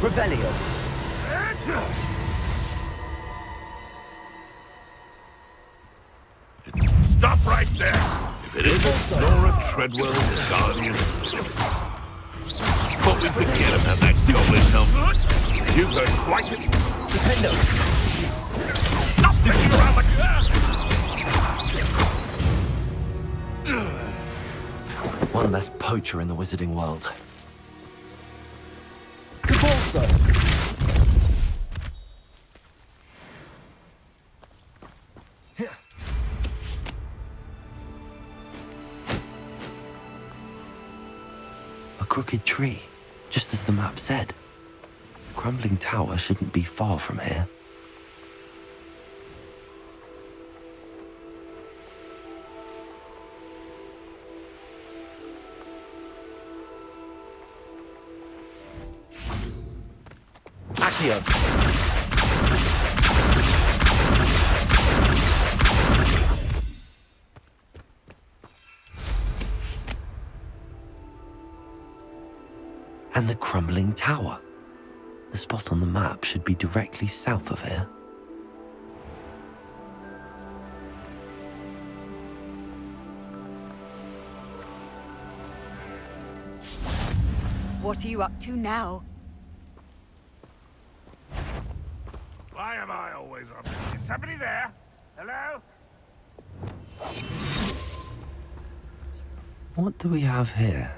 Revelio. Stop right there! If it isn't Nora Treadwell, the Guardian. But we could get him at that goblin helmet. You heard quite a... Defendo. Stop sticking around like that! One less poacher in the wizarding world. Cabalso. A crooked tree, just as the map said. The crumbling tower shouldn't be far from here. Accio. And the crumbling tower. The spot on the map should be directly south of here. What are you up to now? Why am I always on? Is somebody there? Hello? What do we have here?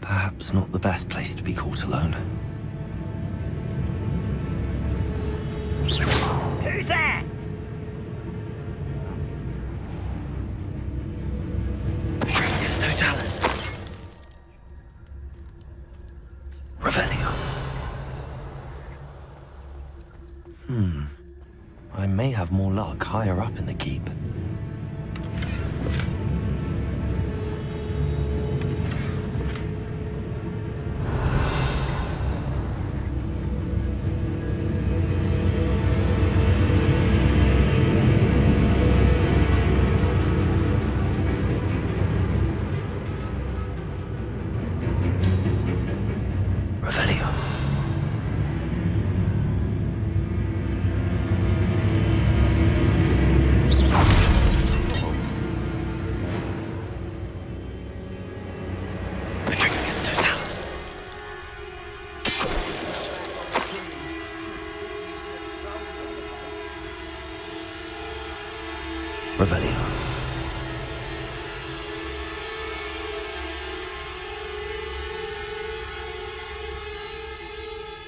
Perhaps not the best place to be caught alone. Who's there? Petrificus Totalis. Revelio. I may have more luck higher up in the keep. Revelio.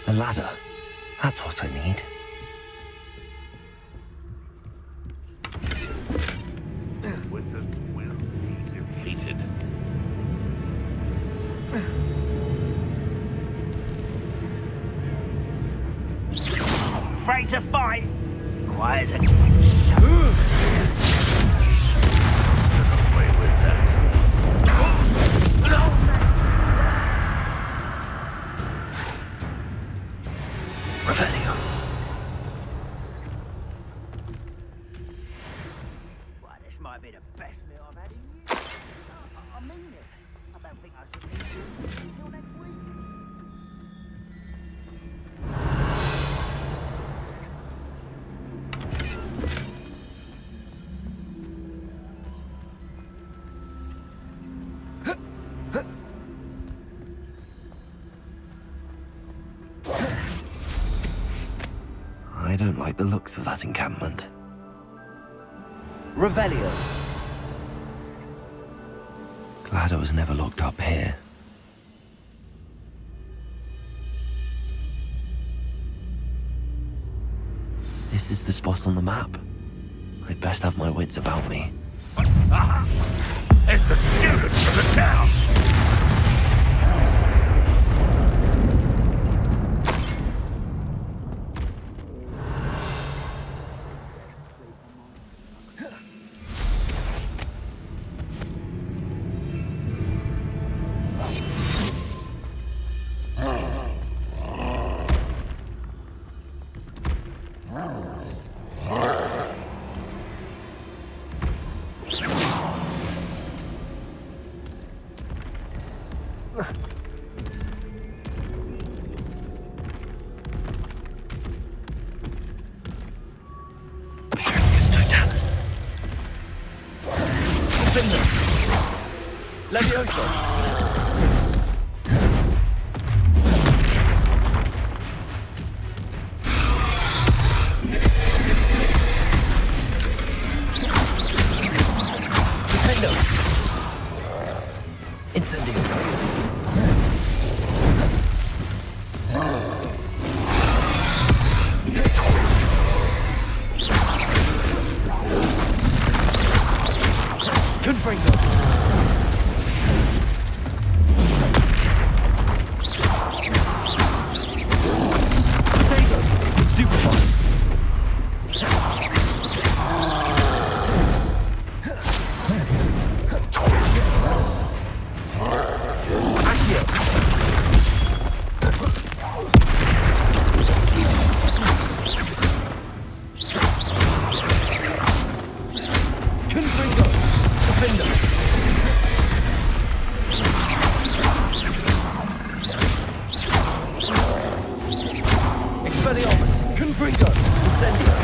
A ladder. That's what I need. Wizards will be defeated. Afraid to fight? Quiet as a... Away with that. Revelio. Well, this might be the best meal I've had in years. I mean it. I don't think I should be until next week. I don't like the looks of that encampment. Revelio. Glad I was never locked up here. This is the spot on the map. I'd best have my wits about me. Aha! It's the students of the town! Defender! Levioso! Defender! Incendio! Confringo! Potato! Stupefy! Accio! Confringo! Defender! Expelliarmus! Confringo! Incendio!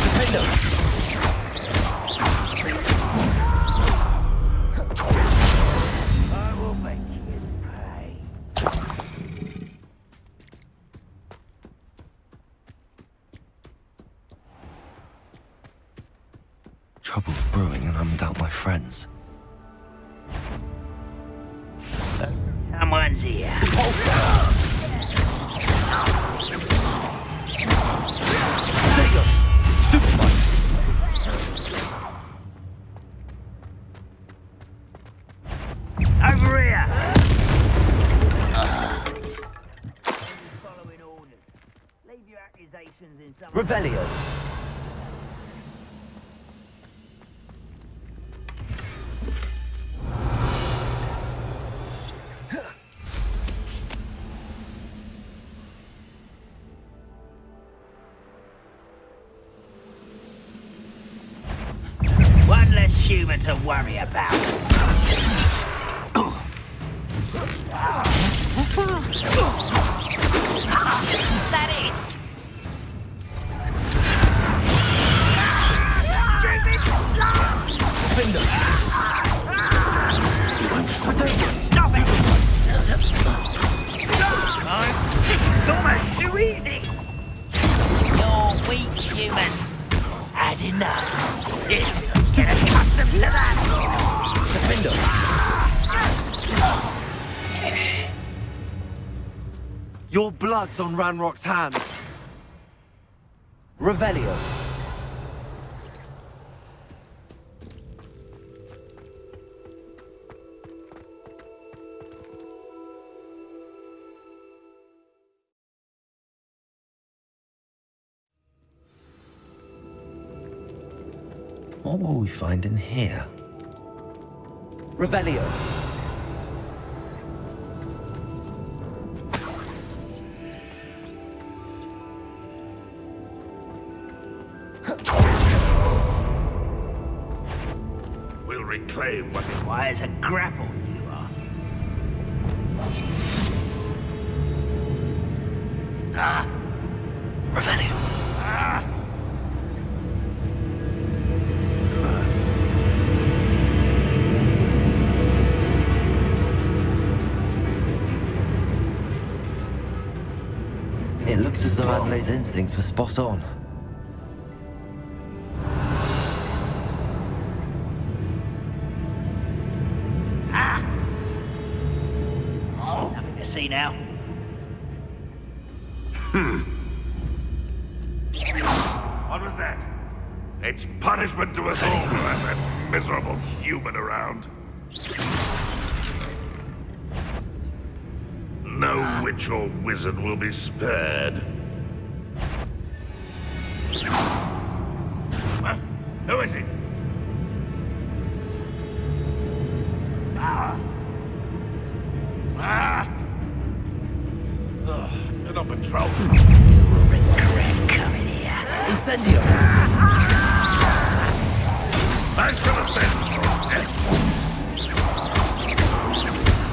Defender! I will make you pay. Trouble's brewing and I'm without my friends. Someone's here. Potato! Stupefy! Over here! Following orders. Leave your accusations in some... Revelio! One less human to worry about. Is that it? Defender! Potato! Stop it! It's almost too easy. You're weak, human. Had enough. Get accustomed to that. Defender! Your blood's on Ranrock's hands. Revelio! What will we find in here? Revelio! We'll reclaim what it Why, it's a grapple you are. Revelio. It looks as though Adelaide's instincts were spot on. Nothing to see now. What was that? It's punishment to us all to have that miserable human around. No witch or wizard will be spared. Huh? Who is it? You're not patrol. You will regret coming here. Incendio! I should have been.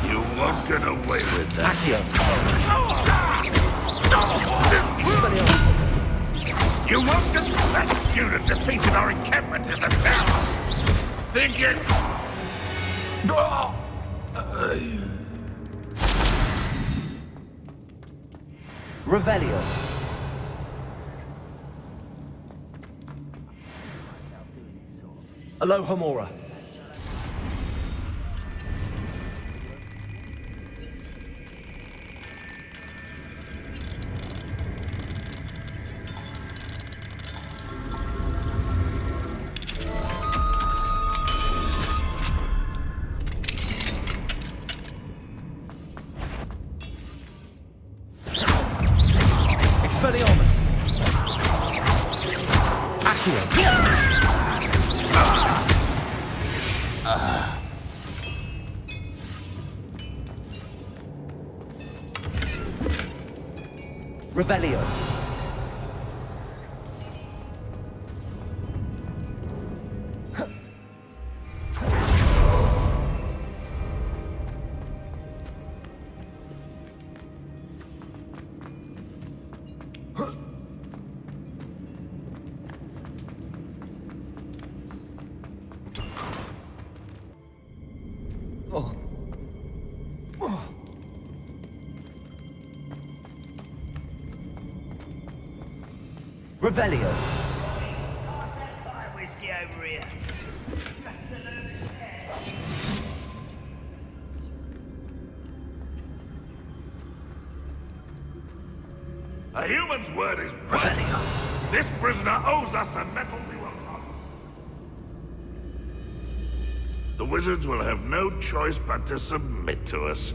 You won't get away with that. Accio. Expelliarmus. You won't get that student defeated our encampment in the tower. Think it? Revelio. Alohomora. Expelliarmus. Accio. Revelio. Oh. Revelio. Buy whiskey over here. A human's word is right. Revelio. This prisoner owes us the metal we were promised. The wizards will have no choice but to submit to us.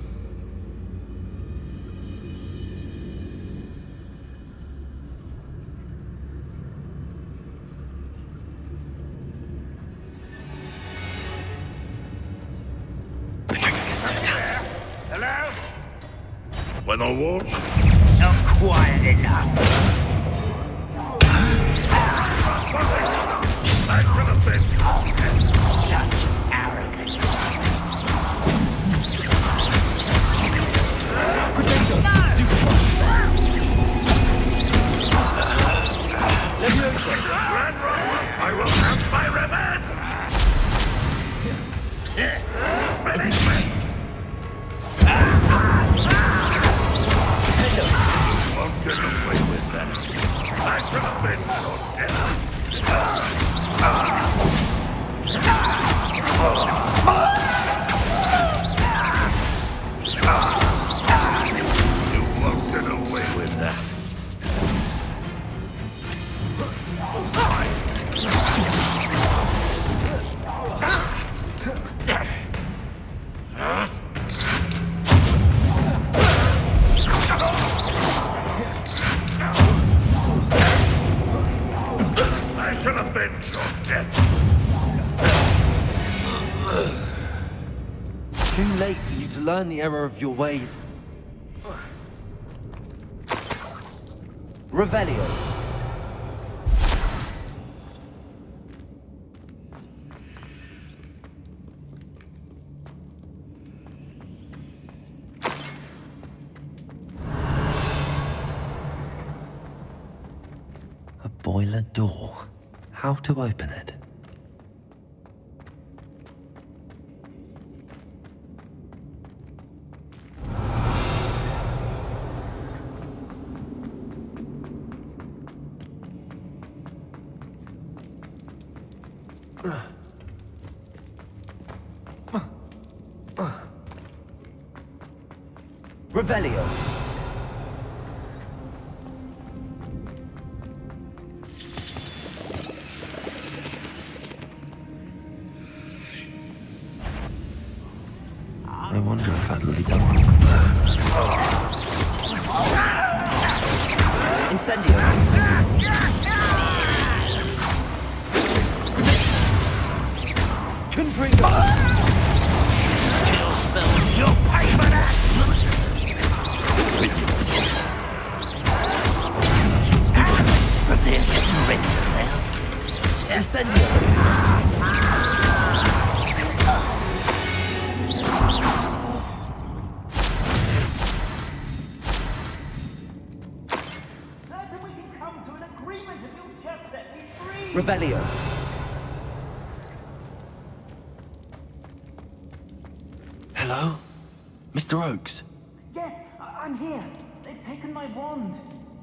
Hello? When the war... Not quiet enough. I should have been... Such arrogance. I will have my revenge! Won't get away with that. I should have been so dead. You won't get away with that. I should have been your death. Too late for you to learn the error of your ways. Revelio. A boiler door. How to open it? Revelio. I wonder if that leads up. Incendio. Confringo. Kill spell. You'll pay for that. Prepare to surrender now. Incendio. Revelio. Hello? Mr. Oakes? Yes, I'm here. They've taken my wand.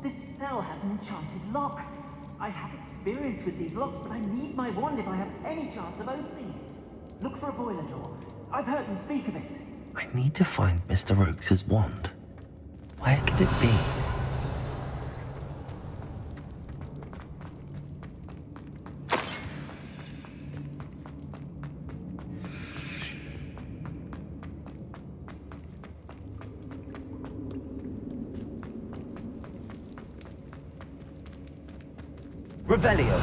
This cell has an enchanted lock. I have experience with these locks, but I need my wand if I have any chance of opening it. Look for a boiler door. I've heard them speak of it. I need to find Mr. Oakes' wand. Where could it be? Revelio.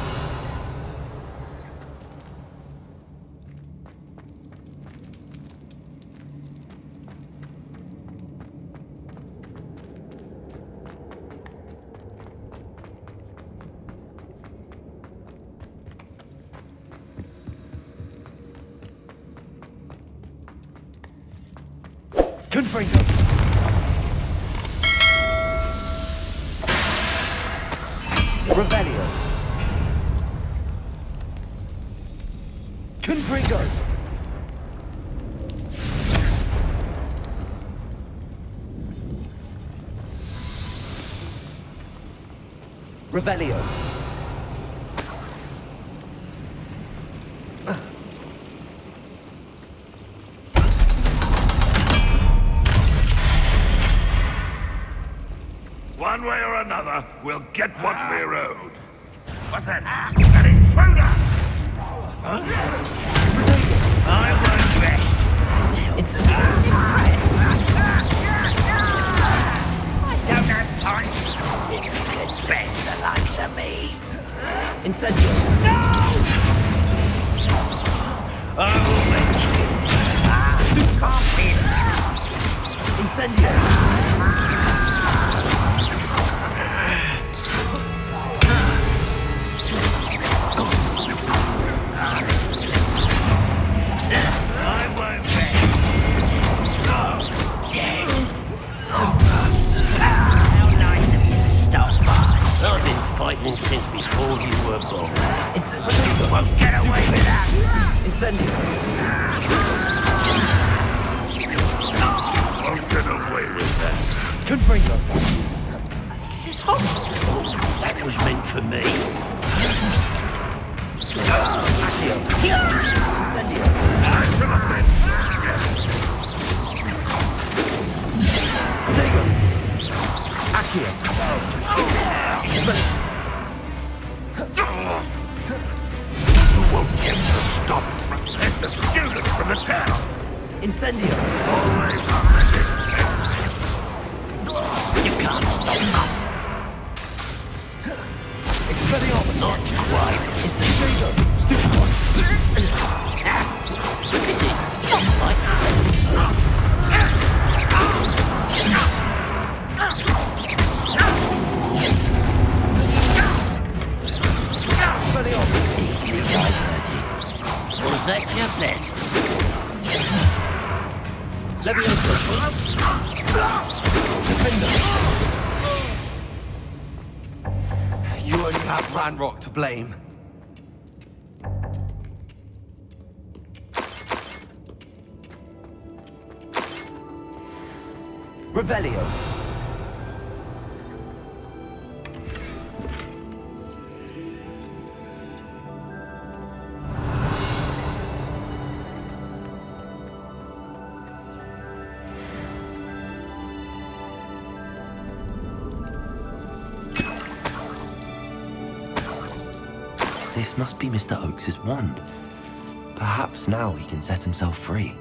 Confringo. Revelio. Confringo. Revelio. One way or another, we'll get what we're owed. What's that? An intruder! Huh? I won't rest until you're impressed. I don't have time to get best the likes of me. Incendio. No! I will make you. Come in. Incendio. I won't rest. Oh, dead. How nice of you to stop by. I've been fighting since before you were born. Incendio. You won't get away with that. Incendio. Won't get away with that. Confringo. This hospital. That was meant for me. Accio. Incendio. Protego. Accio. You won't get to stop. There's the student from the town. Incendio. Always on the defense. You can't stop us. Expelliarmus. Not quite. Incendio. Stupid one. Look at it. Not like that. Expelliarmus. Easily diverted. Was that your best? Leviosa. Defender. You only have Ranrock to blame. Revelio. This must be Mr. Oakes' wand. Perhaps now he can set himself free.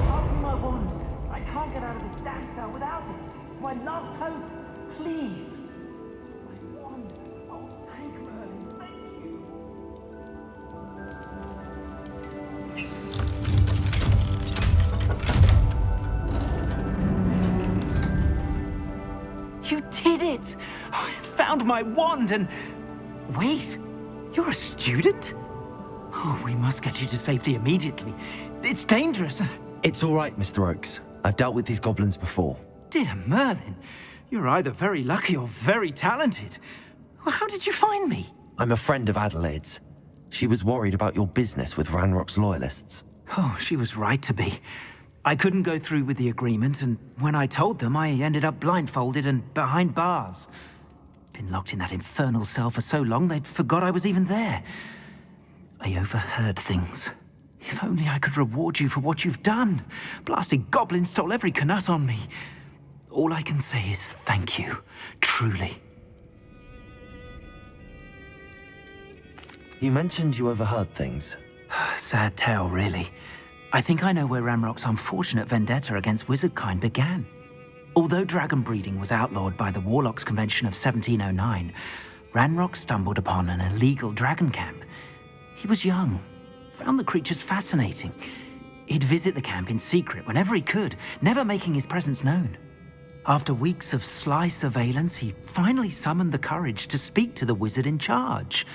Pass me my wand. I can't get out of this damn cell without it. It's my last hope. Please. My wand. Oh, thank Merlin. Thank you. You did it! I found my wand and... Wait, you're a student? Oh, we must get you to safety immediately. It's dangerous. It's all right, Mr. Oakes. I've dealt with these goblins before. Dear Merlin, you're either very lucky or very talented. How did you find me? I'm a friend of Adelaide's. She was worried about your business with Ranrock's loyalists. Oh, she was right to be. I couldn't go through with the agreement, and when I told them, I ended up blindfolded and behind bars. Been locked in that infernal cell for so long, they'd forgot I was even there. I overheard things. If only I could reward you for what you've done. Blasted goblin stole every canut on me. All I can say is thank you, truly. You mentioned you overheard things. Sad tale, really. I think I know where Ranrock's unfortunate vendetta against wizardkind began. Although dragon breeding was outlawed by the Warlocks Convention of 1709, Ranrock stumbled upon an illegal dragon camp. He was young, found the creatures fascinating. He'd visit the camp in secret whenever he could, never making his presence known. After weeks of sly surveillance, he finally summoned the courage to speak to the wizard in charge.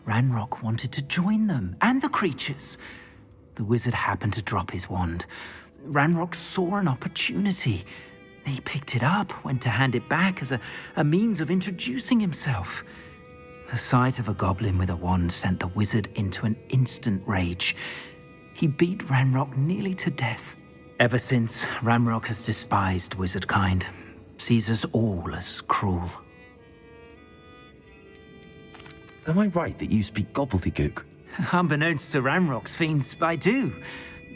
Ranrock wanted to join them, and the creatures. The wizard happened to drop his wand. Ranrock saw an opportunity. He picked it up, went to hand it back as a means of introducing himself. The sight of a goblin with a wand sent the wizard into an instant rage. He beat Ranrock nearly to death. Ever since, Ranrock has despised wizardkind, sees us all as cruel. Am I right that you speak gobbledygook? Unbeknownst to Ranrock's fiends, I do.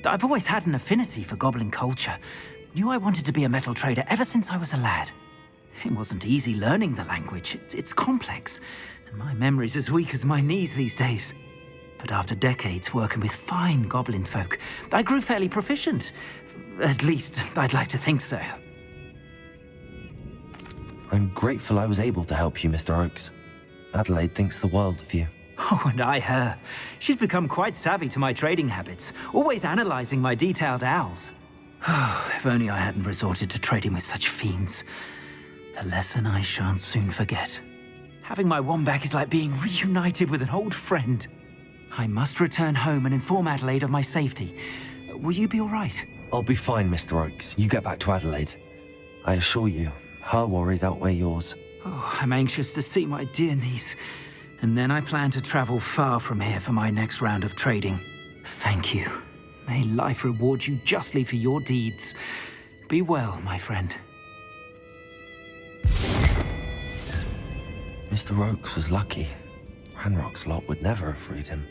I've always had an affinity for goblin culture. Knew I wanted to be a metal trader ever since I was a lad. It wasn't easy learning the language. It's complex, and my memory's as weak as my knees these days. But after decades working with fine goblin folk, I grew fairly proficient. At least, I'd like to think so. I'm grateful I was able to help you, Mr. Oakes. Adelaide thinks the world of you. Oh, and I her. She's become quite savvy to my trading habits, always analyzing my detailed owls. If only I hadn't resorted to trading with such fiends. A lesson I shan't soon forget. Having my wand back is like being reunited with an old friend. I must return home and inform Adelaide of my safety. Will you be all right? I'll be fine, Mr. Oakes. You get back to Adelaide. I assure you, her worries outweigh yours. Oh, I'm anxious to see my dear niece. And then I plan to travel far from here for my next round of trading. Thank you. May life reward you justly for your deeds. Be well, my friend. Mr. Oakes was lucky. Ranrock's lot would never have freed him.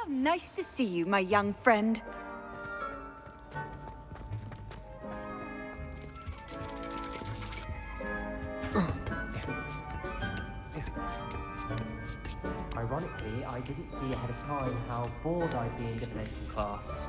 Nice to see you, my young friend. Ironically, I didn't see ahead of time how bored I'd be in divination class.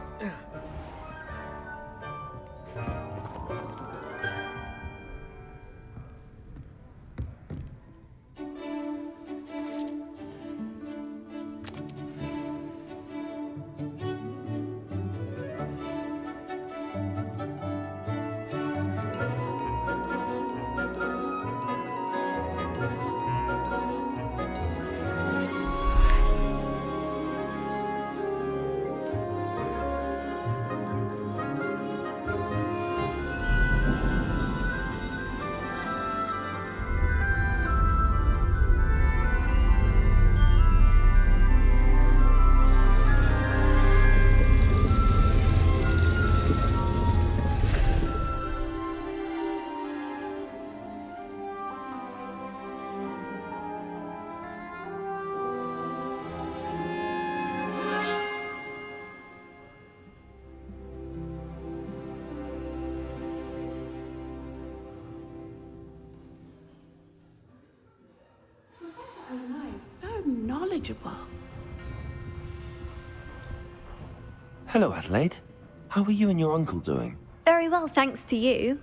So knowledgeable. Hello, Adelaide. How are you and your uncle doing? Very well, thanks to you.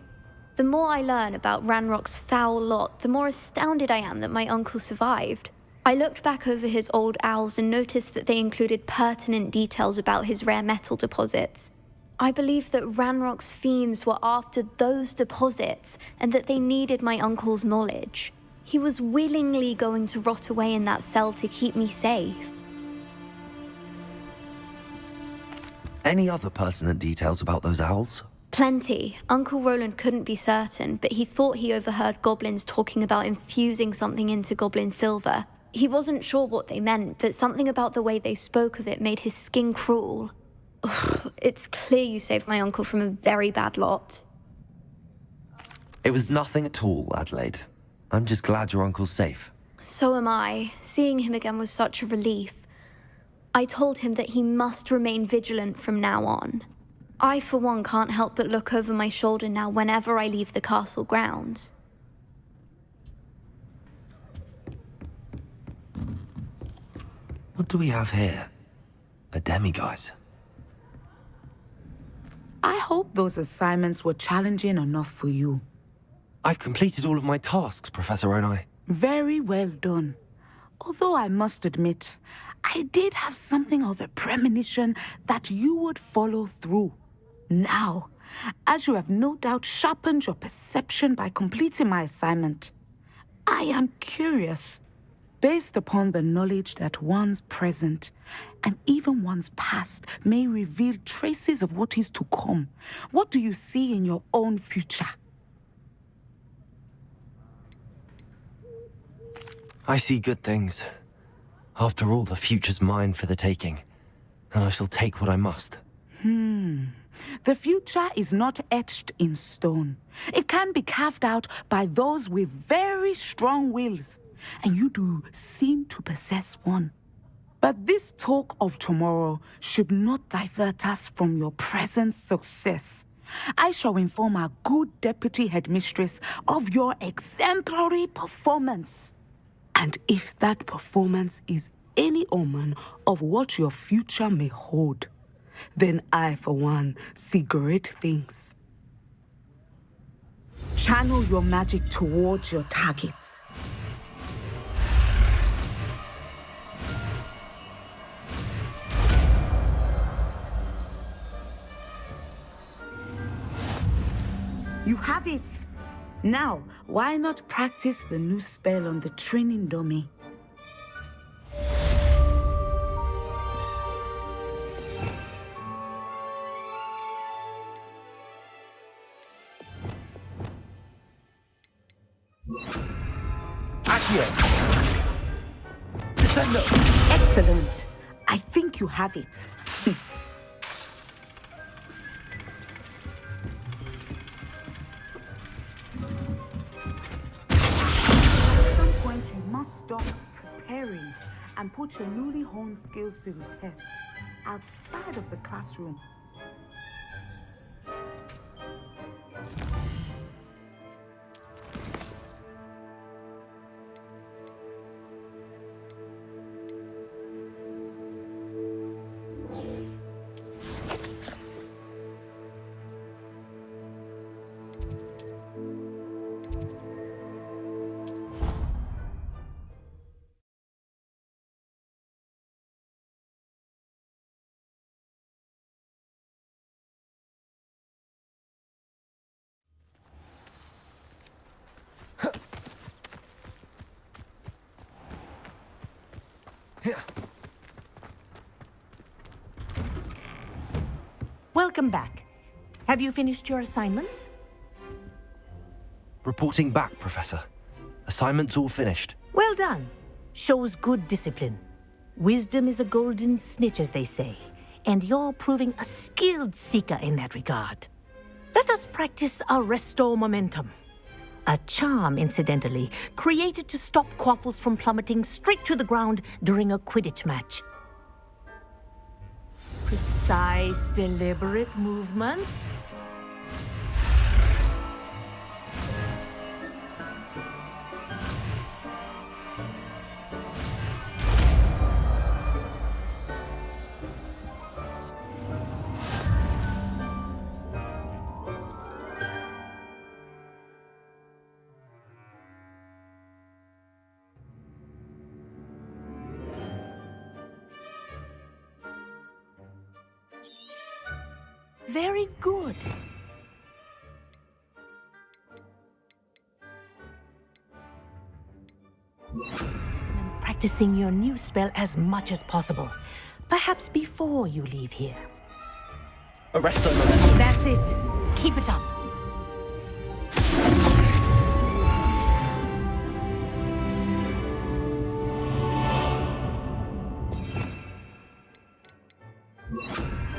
The more I learn about Ranrock's foul lot, the more astounded I am that my uncle survived. I looked back over his old owls and noticed that they included pertinent details about his rare metal deposits. I believe that Ranrock's fiends were after those deposits and that they needed my uncle's knowledge. He was willingly going to rot away in that cell to keep me safe. Any other pertinent details about those owls? Plenty. Uncle Roland couldn't be certain, but he thought he overheard goblins talking about infusing something into goblin silver. He wasn't sure what they meant, but something about the way they spoke of it made his skin crawl. Ugh, it's clear you saved my uncle from a very bad lot. It was nothing at all, Adelaide. I'm just glad your uncle's safe. So am I. Seeing him again was such a relief. I told him that he must remain vigilant from now on. I, for one, can't help but look over my shoulder now whenever I leave the castle grounds. What do we have here? A demiguise. I hope those assignments were challenging enough for you. I've completed all of my tasks, Professor Onai. Very well done. Although I must admit, I did have something of a premonition that you would follow through. Now, as you have no doubt sharpened your perception by completing my assignment, I am curious, based upon the knowledge that one's present and even one's past may reveal traces of what is to come. What do you see in your own future? I see good things. After all, the future's mine for the taking, and I shall take what I must. The future is not etched in stone. It can be carved out by those with very strong wills, and you do seem to possess one. But this talk of tomorrow should not divert us from your present success. I shall inform our good deputy headmistress of your exemplary performance. And if that performance is any omen of what your future may hold, then I, for one, see great things. Channel your magic towards your targets. You have it! Now, why not practice the new spell on the training dummy? Accio! Descendo! Excellent! I think you have it. At some point, you must stop preparing and put your newly honed skills to the test outside of the classroom. Welcome back. Have you finished your assignments? Reporting back, Professor. Assignments all finished. Well done. Shows good discipline. Wisdom is a golden snitch, as they say, and you're proving a skilled seeker in that regard. Let us practice Arresto Momentum. A charm, incidentally, created to stop quaffles from plummeting straight to the ground during a Quidditch match. Precise, deliberate movements. Very good. Practicing your new spell as much as possible. Perhaps before you leave here. Arresto Momentum. That's it. Keep it up.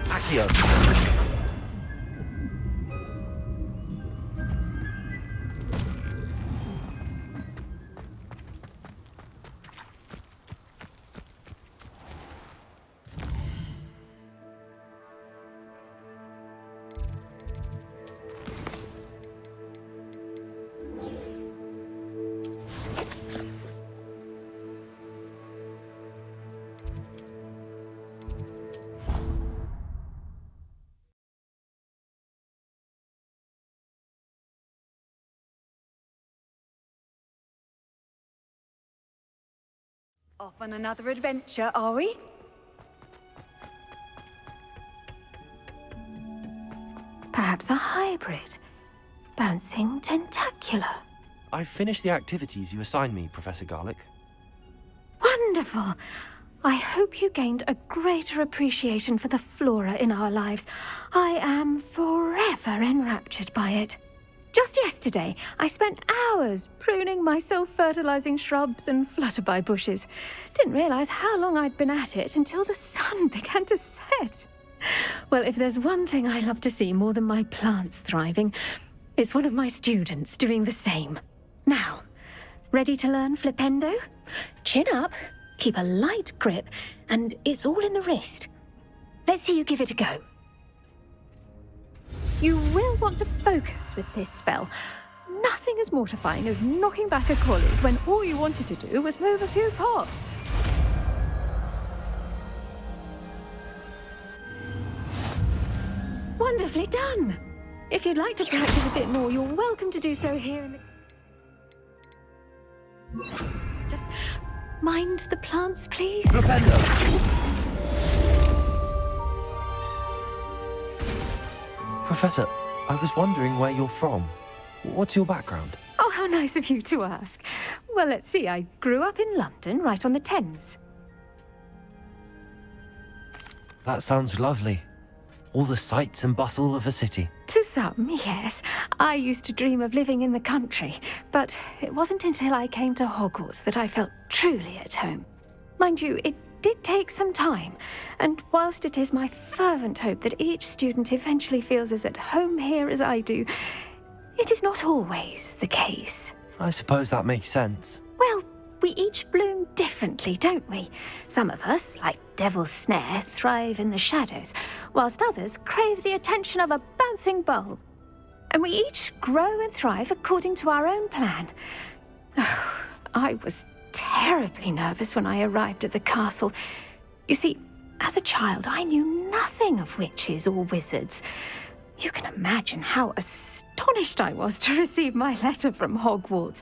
Accio. Off on another adventure, are we? Perhaps a hybrid. Bouncing tentacular. I've finished the activities you assigned me, Professor Garlick. Wonderful! I hope you gained a greater appreciation for the flora in our lives. I am forever enraptured by it. Just yesterday, I spent hours pruning my self-fertilizing shrubs and flutterby bushes. Didn't realize how long I'd been at it until the sun began to set. Well, if there's one thing I love to see more than my plants thriving, it's one of my students doing the same. Now, ready to learn Flipendo? Chin up, keep a light grip, and it's all in the wrist. Let's see you give it a go. You will want to focus with this spell. Nothing as mortifying as knocking back a colleague when all you wanted to do was move a few pots. Wonderfully done! If you'd like to practice a bit more, you're welcome to do so here in the... Just mind the plants, please. Professor, I was wondering where you're from. What's your background? Oh, how nice of you to ask. Well, let's see. I grew up in London, right on the Thames. That sounds lovely. All the sights and bustle of a city. To some, yes. I used to dream of living in the country, but it wasn't until I came to Hogwarts that I felt truly at home. Mind you, it did take some time, and whilst it is my fervent hope that each student eventually feels as at home here as I do, it is not always the case. I suppose that makes sense. Well, we each bloom differently, don't we? Some of us, like Devil's Snare, thrive in the shadows, whilst others crave the attention of a bouncing bulb. And we each grow and thrive according to our own plan. Oh, I was terribly nervous when I arrived at the castle. You see, as a child, I knew nothing of witches or wizards. You can imagine how astonished I was to receive my letter from Hogwarts.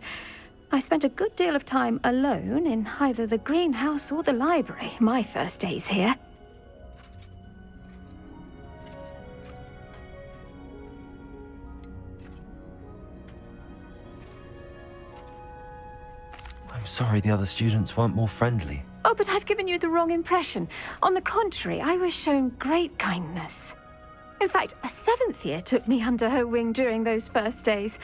I spent a good deal of time alone in either the greenhouse or the library my first days here. I'm sorry the other students weren't more friendly. Oh, but I've given you the wrong impression. On the contrary, I was shown great kindness. In fact, a 7th year took me under her wing during those first days.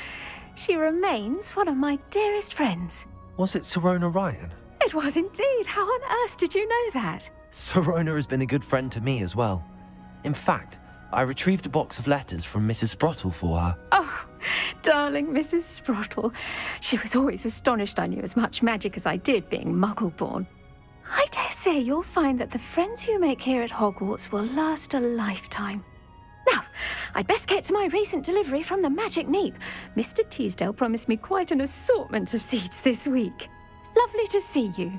She remains one of my dearest friends. Was it Sirona Ryan? It was indeed. How on earth did you know that? Sirona has been a good friend to me as well. In fact, I retrieved a box of letters from Mrs. Sprottle for her. Oh, darling Mrs. Sprottle. She was always astonished I knew as much magic as I did, being Muggle-born. I dare say you'll find that the friends you make here at Hogwarts will last a lifetime. Now, I'd best get to my recent delivery from the Magic Neep. Mr. Teasdale promised me quite an assortment of seeds this week. Lovely to see you.